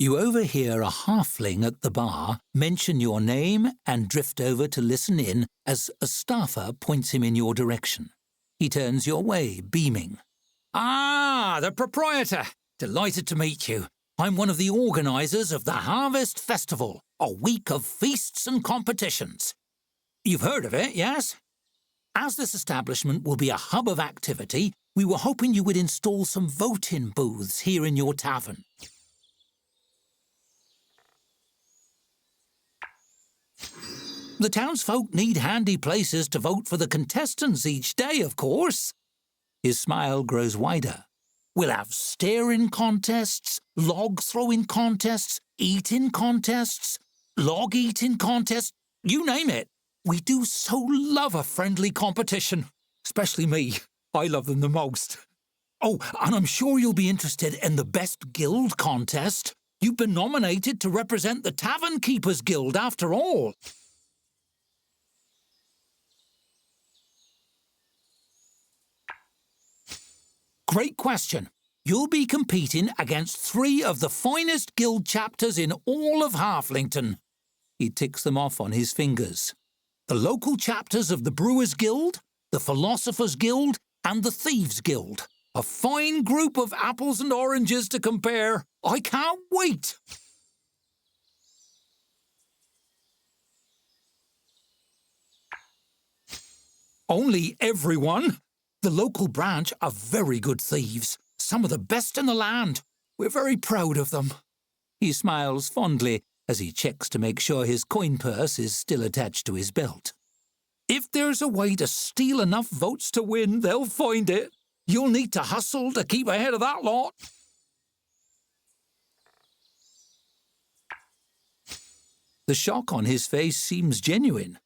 You overhear a halfling at the bar mention your name and drift over to listen in as a staffer points him in your direction. He turns your way, beaming. Ah, the proprietor! Delighted to meet you. I'm one of the organisers of the Harvest Festival, a week of feasts and competitions. You've heard of it, yes? As this establishment will be a hub of activity, we were hoping you would install some voting booths here in your tavern. The townsfolk need handy places to vote for the contestants each day, of course. His smile grows wider. We'll have staring contests, log throwing contests, eating contests, log eating contests, you name it. We do so love a friendly competition. Especially me. I love them the most. Oh, and I'm sure you'll be interested in the Best Guild contest. You've been nominated to represent the Tavern Keepers Guild after all. Great question. You'll be competing against 3 of the finest guild chapters in all of Halflington. He ticks them off on his fingers. The local chapters of the Brewers Guild, the Philosophers Guild, and the Thieves Guild. A fine group of apples and oranges to compare. I can't wait! Only everyone. The local branch are very good thieves, some of the best in the land. We're very proud of them. He smiles fondly as he checks to make sure his coin purse is still attached to his belt. If there's a way to steal enough votes to win, they'll find it. You'll need to hustle to keep ahead of that lot. The shock on his face seems genuine.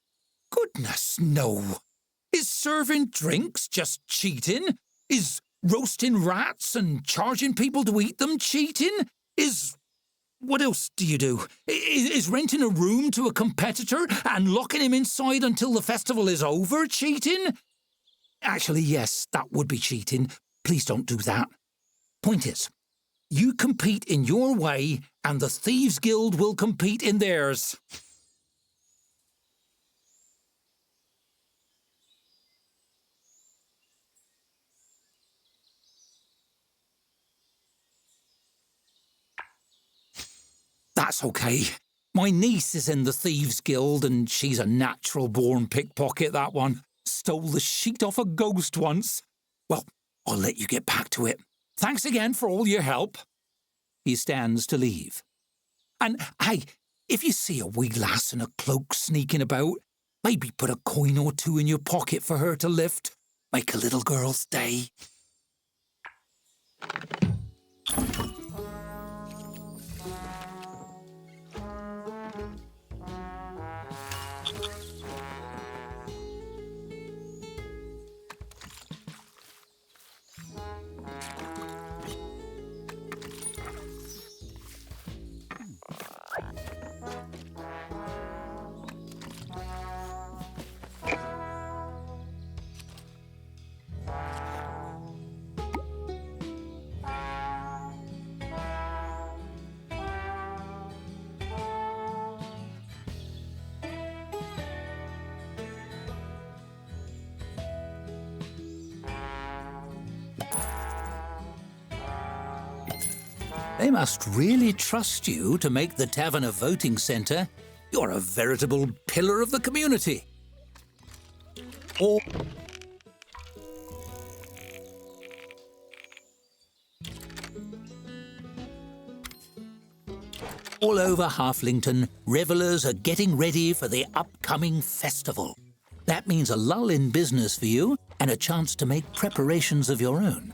Goodness, no. Is serving drinks just cheating? Is roasting rats and charging people to eat them cheating? What else do you do? Is renting a room to a competitor and locking him inside until the festival is over cheating? Actually, yes, that would be cheating. Please don't do that. Point is, you compete in your way and the Thieves Guild will compete in theirs. That's okay. My niece is in the Thieves Guild and she's a natural-born pickpocket, that one. Stole the sheet off a ghost once. Well, I'll let you get back to it. Thanks again for all your help. He stands to leave. And, hey, if you see a wee lass in a cloak sneaking about, maybe put a coin or 2 in your pocket for her to lift. Make a little girl's day. They must really trust you to make the tavern a voting centre. You're a veritable pillar of the community. All over Halflington, revellers are getting ready for the upcoming festival. That means a lull in business for you and a chance to make preparations of your own.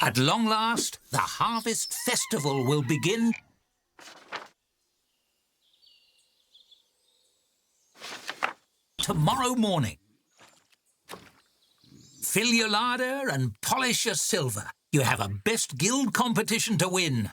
At long last, the Harvest Festival will begin tomorrow morning. Fill your larder and polish your silver. You have a best guild competition to win.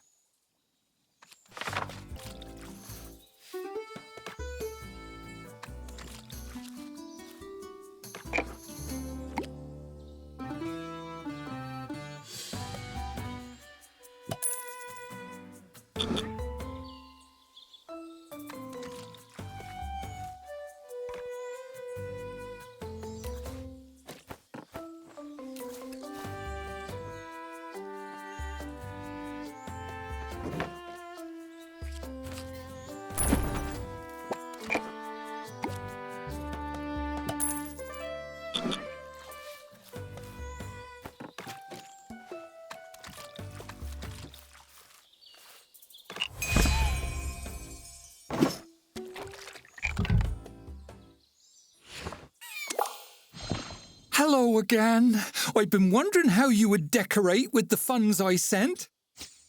Hello again. I've been wondering how you would decorate with the funds I sent.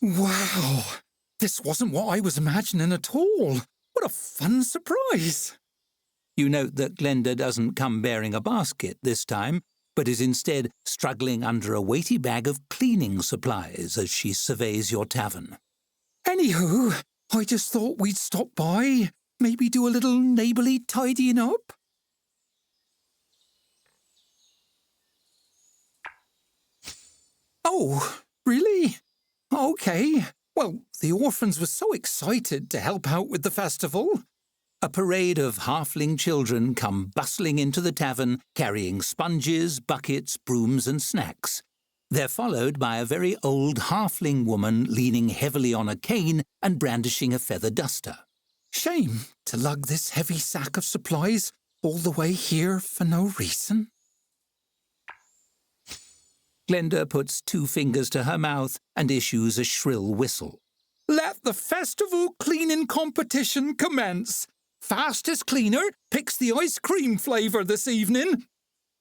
Wow, this wasn't what I was imagining at all. What a fun surprise. You note that Glenda doesn't come bearing a basket this time, but is instead struggling under a weighty bag of cleaning supplies as she surveys your tavern. Anywho, I just thought we'd stop by, maybe do a little neighbourly tidying up. Oh, really? OK. Well, the orphans were so excited to help out with the festival. A parade of halfling children come bustling into the tavern, carrying sponges, buckets, brooms and snacks. They're followed by a very old halfling woman leaning heavily on a cane and brandishing a feather duster. Shame to lug this heavy sack of supplies all the way here for no reason. Glenda puts 2 fingers to her mouth and issues a shrill whistle. Let the festival cleaning competition commence. Fastest cleaner picks the ice cream flavour this evening.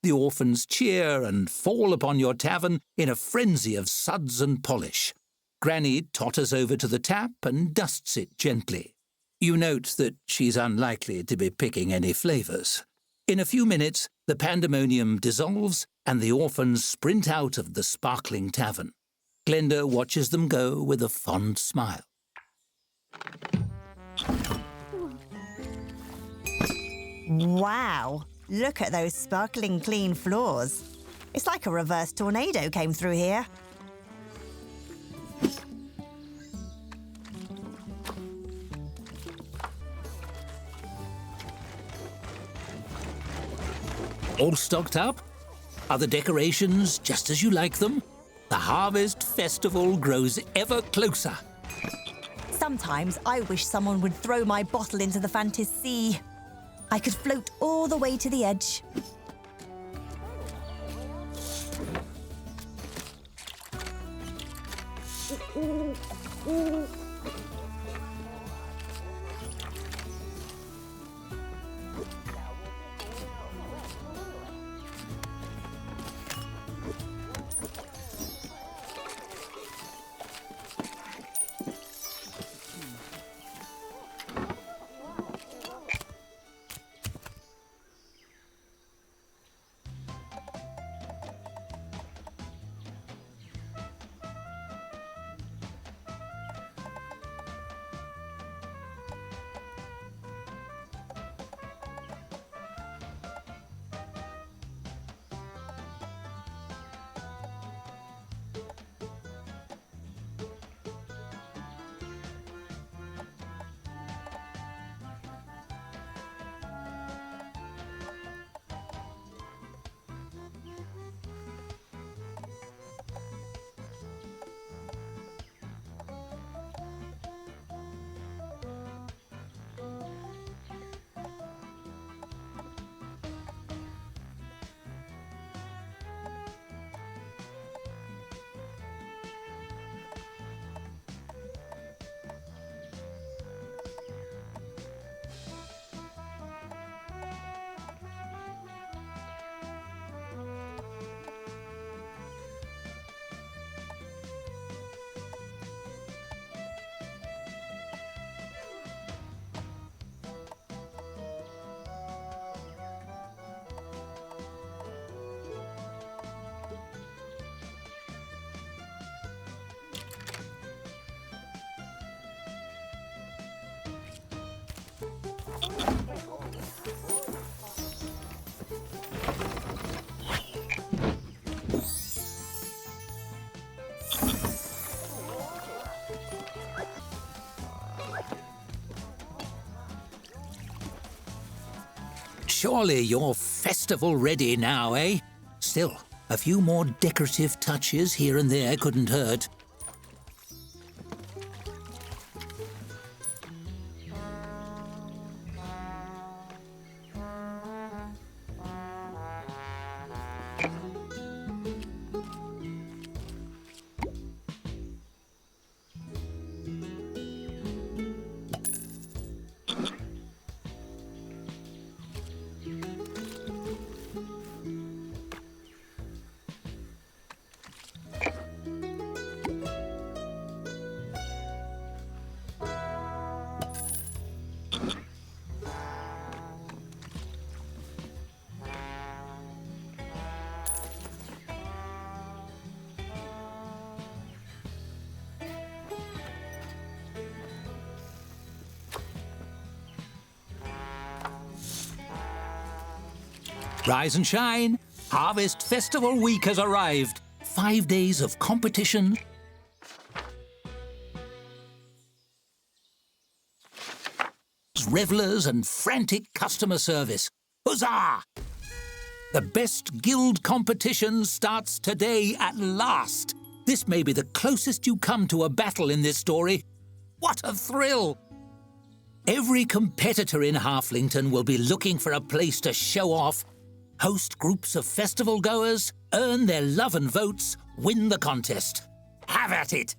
The orphans cheer and fall upon your tavern in a frenzy of suds and polish. Granny totters over to the tap and dusts it gently. You note that she's unlikely to be picking any flavours. In a few minutes, the pandemonium dissolves and the orphans sprint out of the sparkling tavern. Glenda watches them go with a fond smile. Wow, look at those sparkling clean floors. It's like a reverse tornado came through here. All stocked up? Are the decorations just as you like them? The Harvest Festival grows ever closer. Sometimes I wish someone would throw my bottle into the Fantasy Sea. I could float all the way to the edge. Surely you're festival ready now, eh? Still, a few more decorative touches here and there couldn't hurt. Rise and shine! Harvest Festival Week has arrived. 5 days of competition, revelers and frantic customer service. Huzzah! The best guild competition starts today at last. This may be the closest you come to a battle in this story. What a thrill! Every competitor in Halflington will be looking for a place to show off, host groups of festival goers, earn their love and votes, win the contest. Have at it!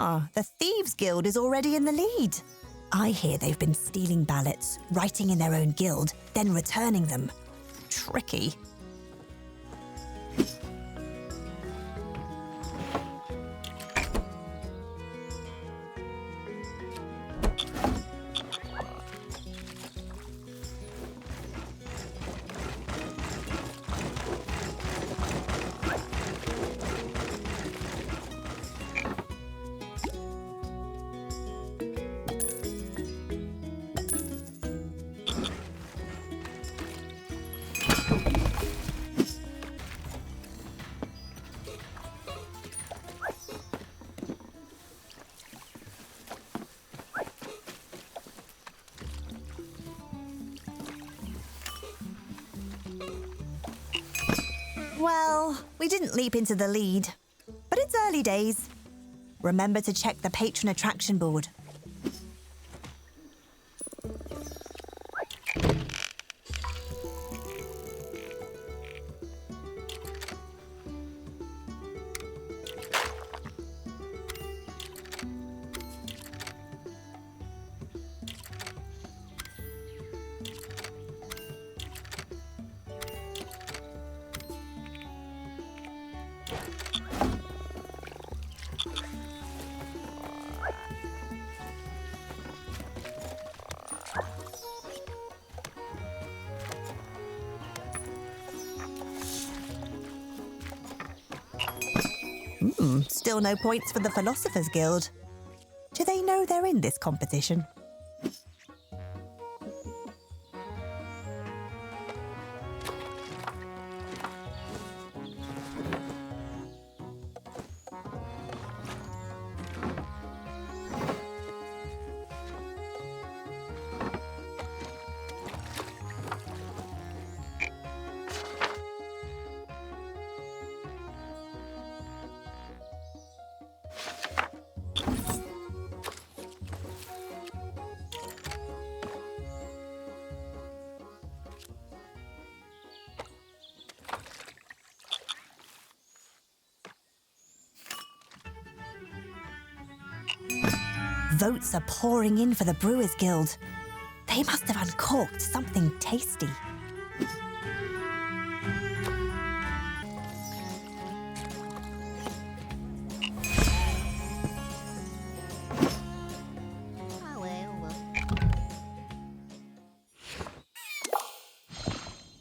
Ah, the Thieves Guild is already in the lead. I hear they've been stealing ballots, writing in their own guild, then returning them. Tricky. Well, we didn't leap into the lead, but it's early days. Remember to check the patron attraction board. Still no points for the Philosophers Guild. Do they know they're in this competition? Votes are pouring in for the Brewers Guild. They must have uncorked something tasty.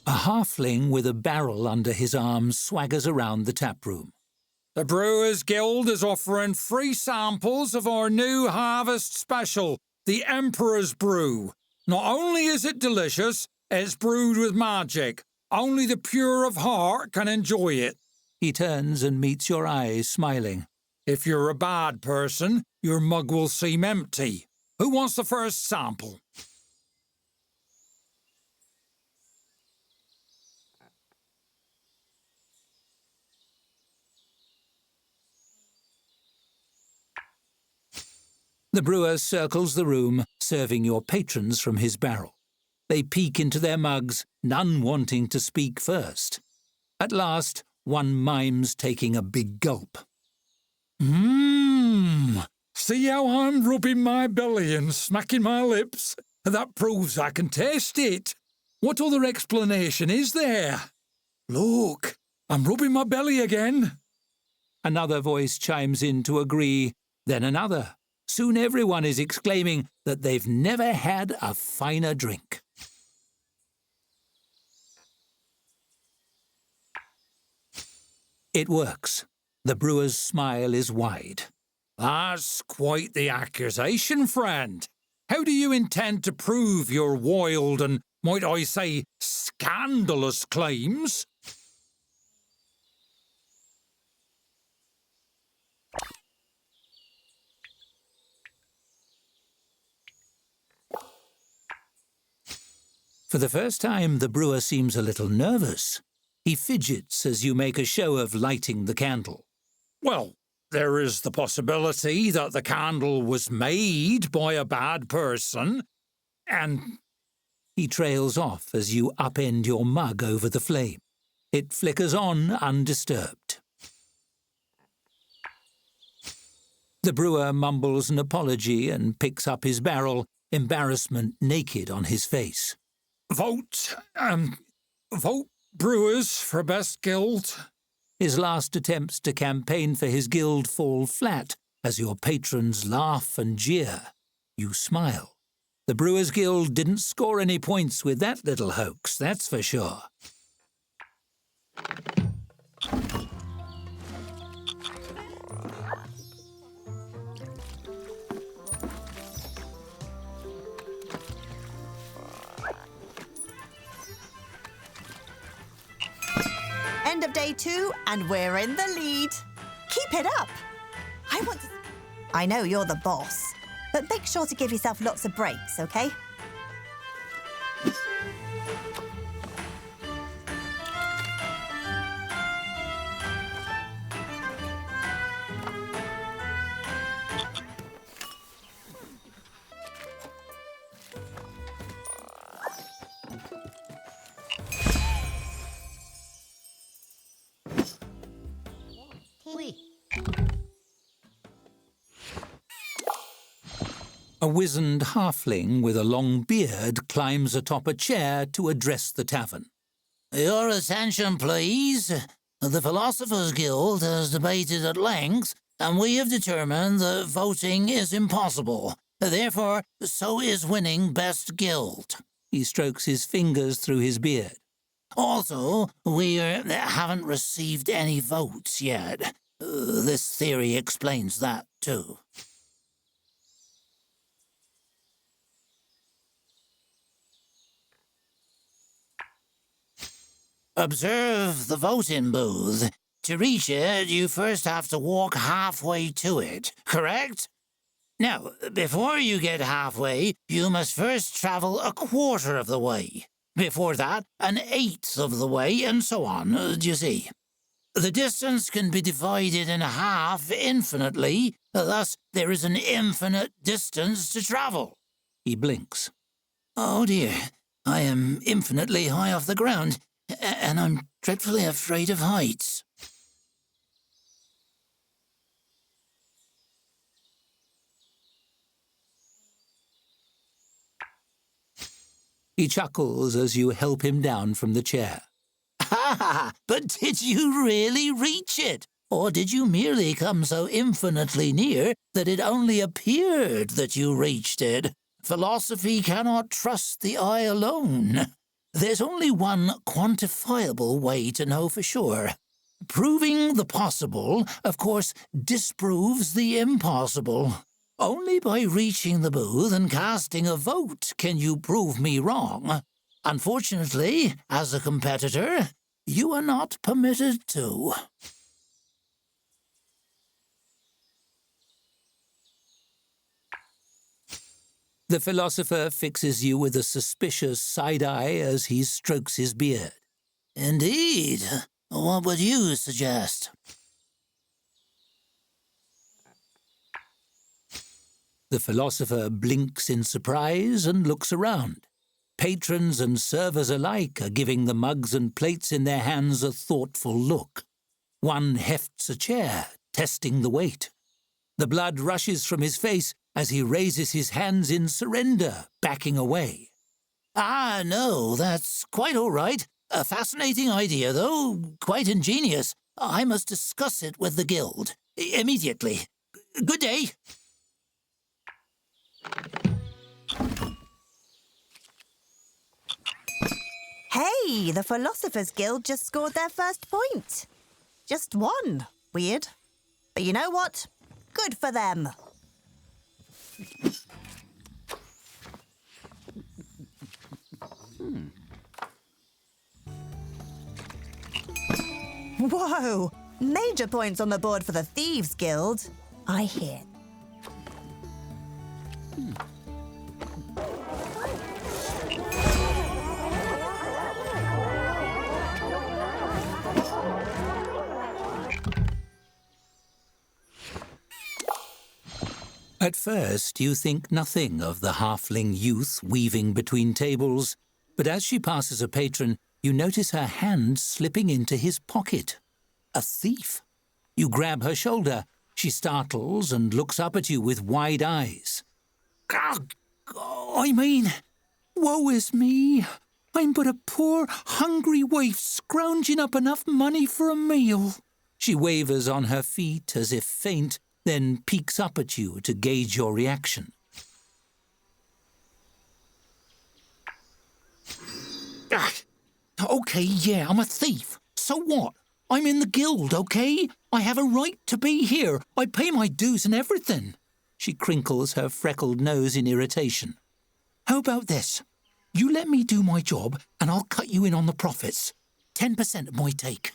A halfling with a barrel under his arm swaggers around the taproom. The Brewers Guild is offering free samples of our new harvest special, the Emperor's Brew. Not only is it delicious, it's brewed with magic. Only the pure of heart can enjoy it. He turns and meets your eyes, smiling. If you're a bad person, your mug will seem empty. Who wants the first sample? The brewer circles the room, serving your patrons from his barrel. They peek into their mugs, none wanting to speak first. At last, one mimes taking a big gulp. See how I'm rubbing my belly and smacking my lips? That proves I can taste it. What other explanation is there? Look, I'm rubbing my belly again. Another voice chimes in to agree, then another. Soon everyone is exclaiming that they've never had a finer drink. It works. The brewer's smile is wide. That's quite the accusation, friend. How do you intend to prove your wild and, might I say, scandalous claims? For the first time, the brewer seems a little nervous. He fidgets as you make a show of lighting the candle. Well, there is the possibility that the candle was made by a bad person, and... He trails off as you upend your mug over the flame. It flickers on undisturbed. The brewer mumbles an apology and picks up his barrel, embarrassment naked on his face. Vote Brewers for Best Guild. His last attempts to campaign for his guild fall flat as your patrons laugh and jeer. You smile. The Brewers Guild didn't score any points with that little hoax, that's for sure. End of day 2, and we're in the lead. Keep it up. I know you're the boss, but make sure to give yourself lots of breaks, okay? A wizened halfling with a long beard climbs atop a chair to address the tavern. Your attention, please. The Philosophers' Guild has debated at length, and we have determined that voting is impossible. Therefore, so is winning Best Guild. He strokes his fingers through his beard. Also, we haven't received any votes yet. This theory explains that, too. Observe the voting booth. To reach it, you first have to walk halfway to it, correct? Now, before you get halfway, you must first travel a quarter of the way. Before that, an eighth of the way, and so on, do you see? The distance can be divided in half infinitely, thus there is an infinite distance to travel. He blinks. Oh dear, I am infinitely high off the ground, and I'm dreadfully afraid of heights. He chuckles as you help him down from the chair. Ha! But did you really reach it? Or did you merely come so infinitely near that it only appeared that you reached it? Philosophy cannot trust the eye alone. There's only one quantifiable way to know for sure. Proving the possible, of course, disproves the impossible. Only by reaching the booth and casting a vote can you prove me wrong. Unfortunately, as a competitor, you are not permitted to. The philosopher fixes you with a suspicious side-eye as he strokes his beard. Indeed. What would you suggest? The philosopher blinks in surprise and looks around. Patrons and servers alike are giving the mugs and plates in their hands a thoughtful look. One hefts a chair, testing the weight. The blood rushes from his face as he raises his hands in surrender, backing away. Ah, no, that's quite all right. A fascinating idea, though quite ingenious. I must discuss it with the guild. Immediately. Good day. Hey, the Philosophers' Guild just scored their first point. Just one. Weird. But you know what? Good for them. Whoa! Major points on the board for the Thieves' Guild. I hear. At first, you think nothing of the halfling youth weaving between tables, but as she passes a patron, you notice her hand slipping into his pocket. A thief. You grab her shoulder. She startles and looks up at you with wide eyes. I mean, woe is me. I'm but a poor, hungry waif scrounging up enough money for a meal. She wavers on her feet as if faint, then peeks up at you to gauge your reaction. Okay, yeah, I'm a thief. So what? I'm in the guild, okay? I have a right to be here. I pay my dues and everything. She crinkles her freckled nose in irritation. How about this? You let me do my job and I'll cut you in on the profits. 10% of my take.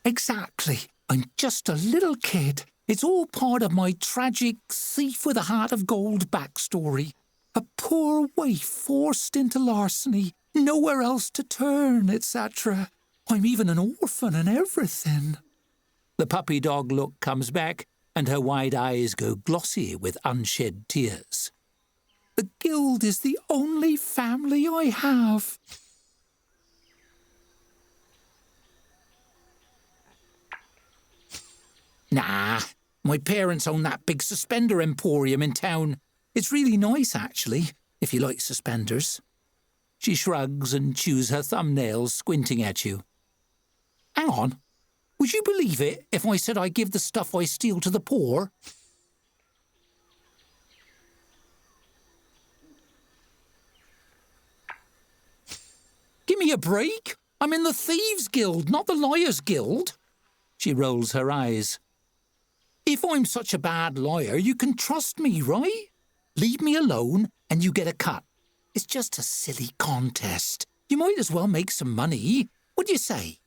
Exactly. I'm just a little kid. It's all part of my tragic thief with a heart of gold backstory. A poor waif forced into larceny, nowhere else to turn, etc. I'm even an orphan and everything. The puppy dog look comes back, and her wide eyes go glossy with unshed tears. The guild is the only family I have. Nah, my parents own that big suspender emporium in town. It's really nice, actually, if you like suspenders. She shrugs and chews her thumbnails, squinting at you. Hang on. Would you believe it if I said I give the stuff I steal to the poor? Give me a break. I'm in the Thieves' Guild, not the Liars' Guild. She rolls her eyes. If I'm such a bad liar, you can trust me, right? Leave me alone and you get a cut. It's just a silly contest. You might as well make some money. What do you say?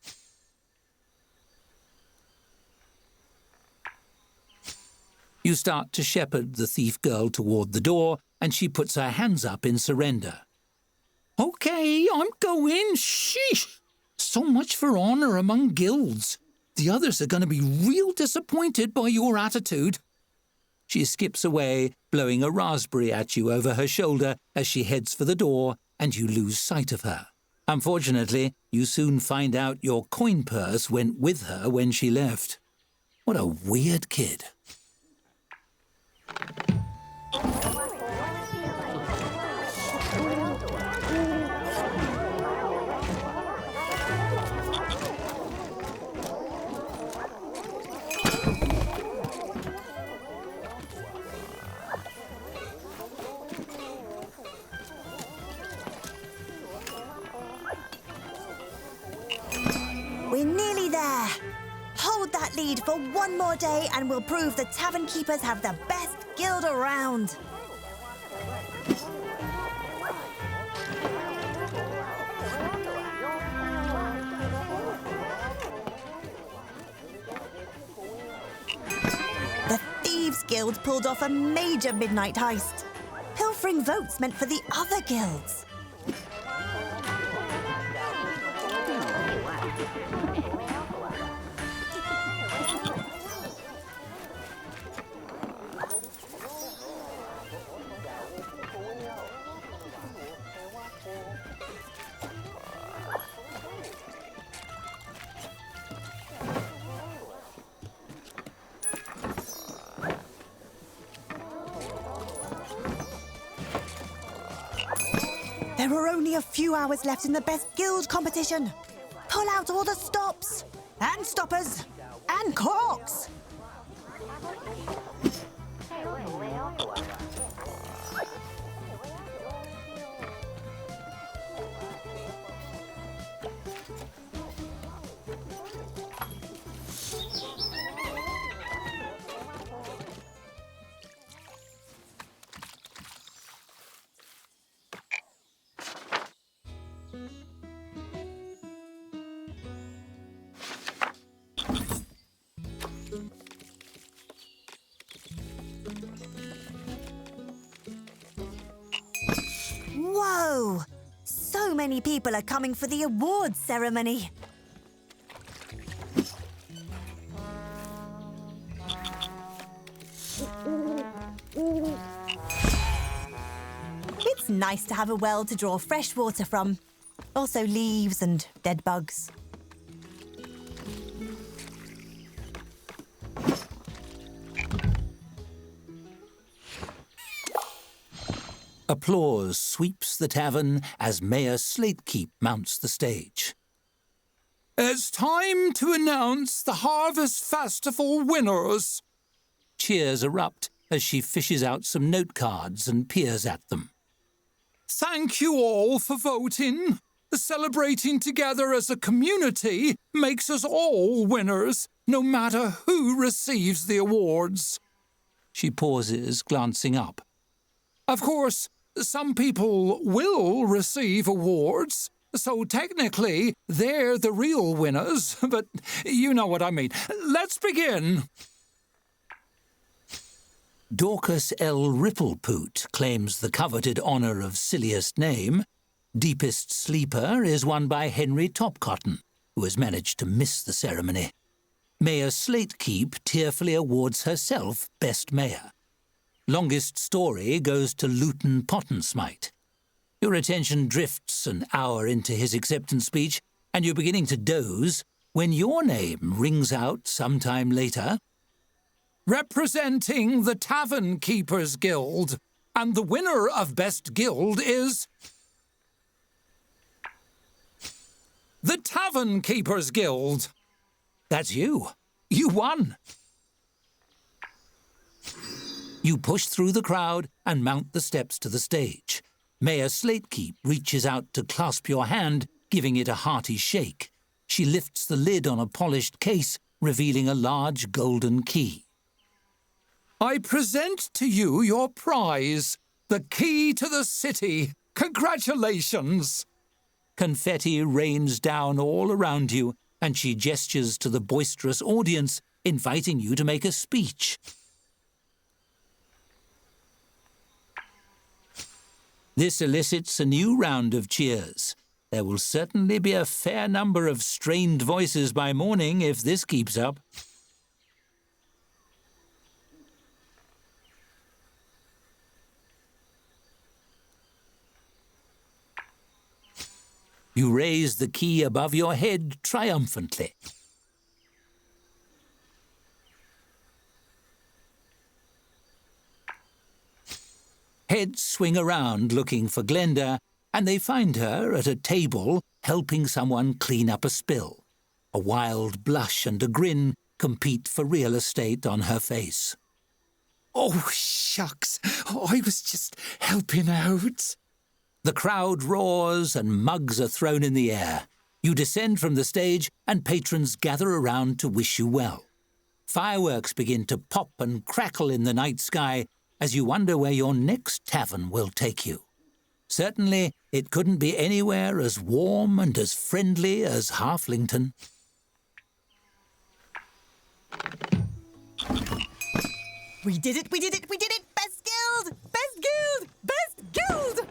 You start to shepherd the thief girl toward the door, and she puts her hands up in surrender. Okay, I'm going. Sheesh! So much for honour among guilds. The others are going to be real disappointed by your attitude. She skips away, blowing a raspberry at you over her shoulder as she heads for the door, and you lose sight of her. Unfortunately, you soon find out your coin purse went with her when she left. What a weird kid. We're nearly there. Hold that lead for one more day and we'll prove the tavern keepers have the best guild around. The Thieves' Guild pulled off a major midnight heist. Pilfering votes meant for the other guilds. There are only a few hours left in the best guild competition. Pull out all the stops, and stoppers, and corks. Whoa! So many people are coming for the awards ceremony. It's nice to have a well to draw fresh water from. Also leaves and dead bugs. Applause sweeps the tavern as Mayor Slatekeep mounts the stage. It's time to announce the Harvest Festival winners. Cheers erupt as she fishes out some note cards and peers at them. Thank you all for voting. Celebrating together as a community makes us all winners, no matter who receives the awards. She pauses, glancing up. Of course, some people will receive awards, so technically they're the real winners, but you know what I mean. Let's begin. Dorcas L. Ripplepoot claims the coveted honour of silliest name. Deepest sleeper is won by Henry Topcotton, who has managed to miss the ceremony. Mayor Slatekeep tearfully awards herself Best Mayor. Longest story goes to Luton Pottensmite. Your attention drifts an hour into his acceptance speech, and you're beginning to doze when your name rings out sometime later. representing the Tavern Keepers Guild. And the winner of Best Guild is... the Tavern Keepers Guild. That's you. You won. You push through the crowd and mount the steps to the stage. Mayor Slatekeep reaches out to clasp your hand, giving it a hearty shake. She lifts the lid on a polished case, revealing a large golden key. I present to you your prize, the key to the city. Congratulations! Confetti rains down all around you, and she gestures to the boisterous audience, inviting you to make a speech. This elicits a new round of cheers. There will certainly be a fair number of strained voices by morning if this keeps up. You raise the key above your head triumphantly. Heads swing around looking for Glenda, and they find her at a table helping someone clean up a spill. A wild blush and a grin compete for real estate on her face. Oh, shucks. I was just helping out. The crowd roars and mugs are thrown in the air. You descend from the stage and patrons gather around to wish you well. Fireworks begin to pop and crackle in the night sky as you wonder where your next tavern will take you. Certainly, it couldn't be anywhere as warm and as friendly as Halflington. We did it, we did it, we did it! Best Guild! Best Guild! Best Guild!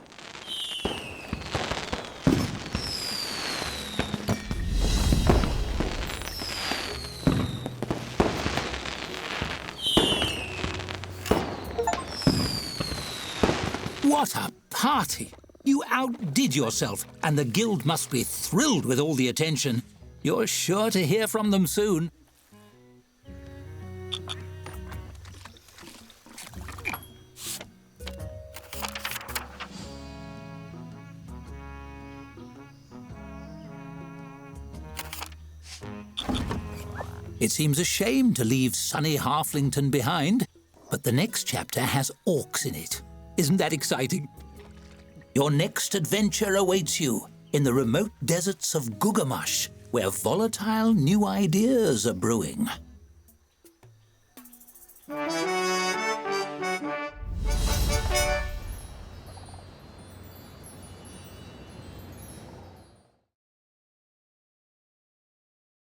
What a party! You outdid yourself, and the guild must be thrilled with all the attention. You're sure to hear from them soon. It seems a shame to leave sunny Halflington behind, but the next chapter has orcs in it. Isn't that exciting? Your next adventure awaits you in the remote deserts of Gugamash, where volatile new ideas are brewing.